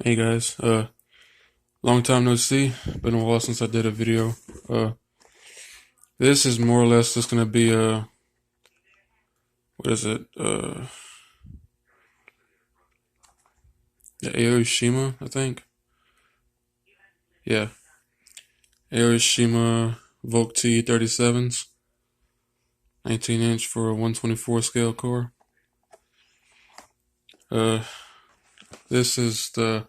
Hey guys, long time no see. Been a while since I did a video. Uh, this is more or less just gonna be what is it? The Aoshima, I think. Yeah, Aoshima Volk TE-37s, 19-inch for a 124 scale core. Uh, this is the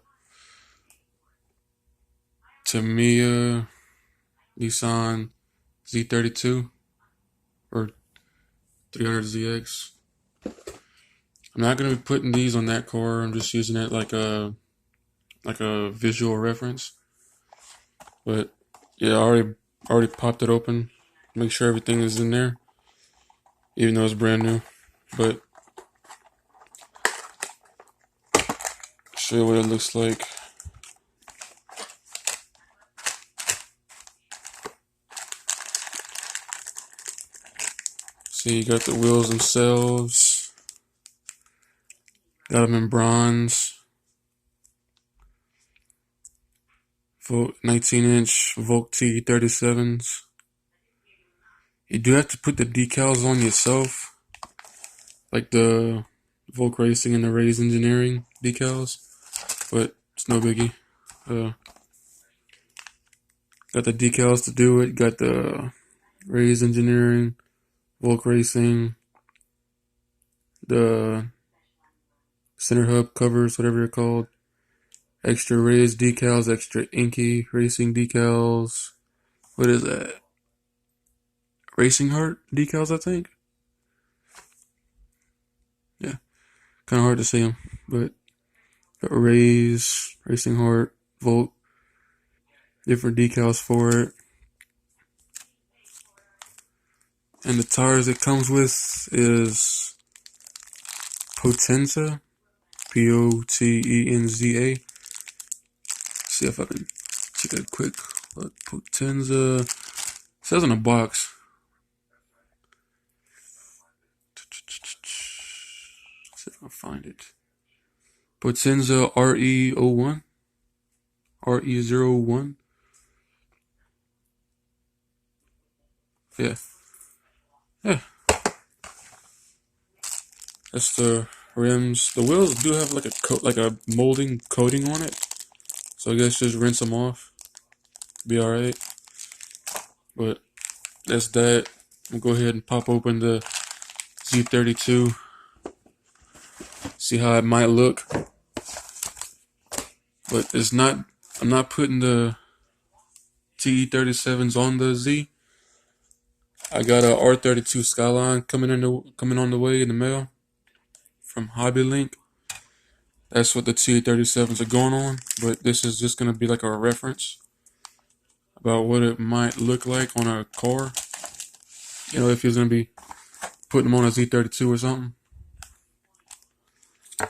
Tamiya Nissan Z32 or 300ZX. I'm not gonna be putting these on that car. I'm just using it like a visual reference. But yeah, I already popped it open. Make sure everything is in there, even though it's brand new. But show you what it looks like. See, you got the wheels themselves. Got them in bronze. 19-inch Volk TE-37s. You do have to put the decals on yourself, like the Volk Racing and the Raise Engineering decals, but it's no biggie. Got the decals to do it. Got the Raise Engineering, Volk Racing, the center hub covers, whatever they're called, extra raised decals, extra inky racing decals. What is that? Racing Heart decals, I think. Yeah, kind of hard to see them, but got Raise, Racing Heart, Volt, different decals for it. And the tires it comes with is Potenza, Potenza. See if I can take a quick look. Potenza. It says on the box. See if I can find it. Potenza RE-01. RE-01. Yeah. Yeah. That's the rims. The wheels do have like a molding coating on it. So I guess just rinse them off. Be alright. But that's that. We'll go ahead and pop open the Z32. See how it might look. But it's not, I'm not putting the TE-37s on the Z. I got a R32 Skyline coming on the way in the mail from Hobby Link. That's what the TE-37s are going on, but this is just gonna be like a reference about what it might look like on a car. You know, if he's gonna be putting them on a Z32 or something.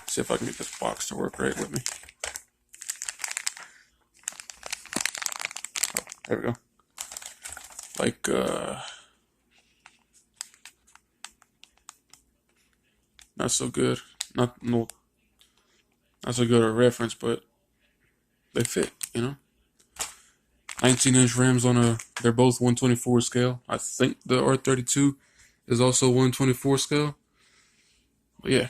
See if I can get this box to work right with me. Oh, there we go. Like not so good. Not so good a reference, but they fit, you know. 19-inch rims they're both 124 scale. I think the R32 is also 124 scale. But yeah.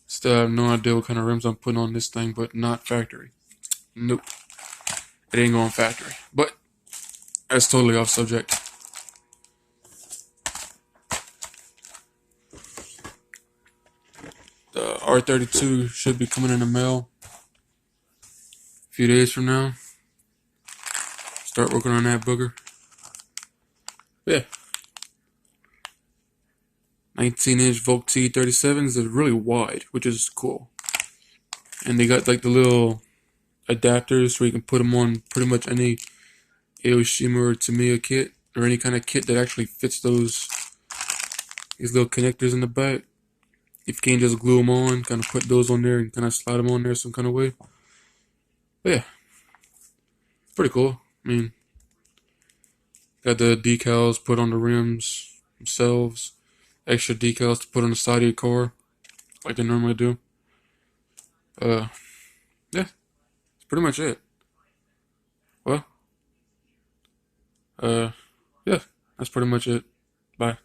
Still have no idea what kind of rims I'm putting on this thing, but not factory. Nope. It ain't going factory. But that's totally off subject. The R32 should be coming in the mail a few days from now. Start working on that booger. Yeah. 19-inch Volk TE-37s are really wide, which is cool. And they got like the little adapters where you can put them on pretty much any Aoshima or Tamiya kit, or any kind of kit that actually fits these little connectors in the back. If you can't just glue them on, kind of put those on there and kind of slide them on there some kind of way. But yeah, pretty cool. I mean, got the decals put on the rims themselves, extra decals to put on the side of your car, like they normally do. Uh, yeah, that's pretty much it. Well, yeah, that's pretty much it. Bye.